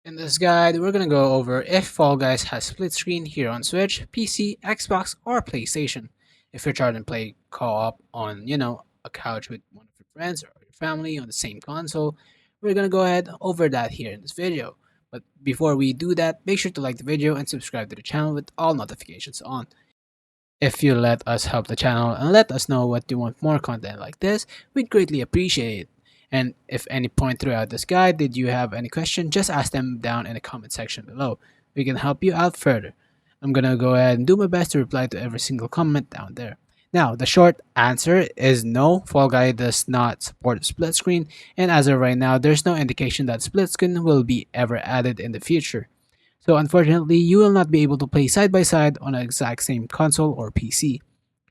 In this guide, we're gonna go over if Fall Guys has split screen here on Switch, PC, Xbox, or PlayStation. If you're trying to play co-op on, a couch with one of your friends or your family on the same console, we're gonna go ahead over that here in this video. But before we do that, make sure to like the video and subscribe to the channel with all notifications on. If you let us help the channel and let us know what you want more content like this, we'd greatly appreciate it. And if any point throughout this guide did you have any question, just ask them down in the comment section below. We can help you out further. I'm gonna go ahead and do my best to reply to every single comment down there. Now, the short answer is no, Fall Guy does not support split screen, and as of right now, there's no indication that split screen will be ever added in the future. So unfortunately, you will not be able to play side by side on the exact same console or PC.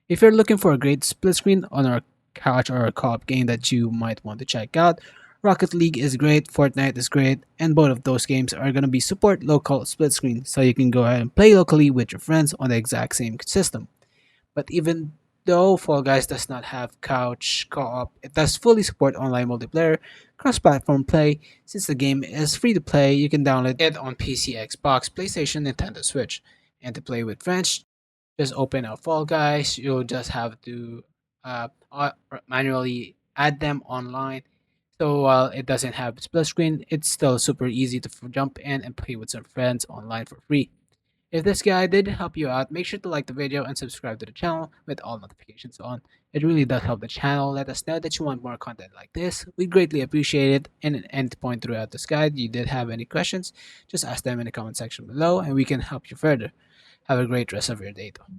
If you're looking for a great split screen on our couch or a co-op game that you might want to check out, Rocket League is great, Fortnite is great, and both of those games are going to be support local split screen, so you can go ahead and play locally with your friends on the exact same system. But even though Fall Guys does not have couch co-op, it does fully support online multiplayer, cross-platform play. Since the game is free to play, you can download it on PC, Xbox, PlayStation, Nintendo Switch. And to play with friends, just open up Fall Guys. You'll just have to manually add them online. So while it doesn't have split screen, it's still super easy to jump in and play with some friends online for free. If this guide did help you out, make sure to like the video and subscribe to the channel with all notifications on. It really does help the channel. Let us know that you want more content like this. We greatly appreciate it. And at any point throughout this guide, you did have any questions, just ask them in the comment section below and we can help you further. Have a great rest of your day though.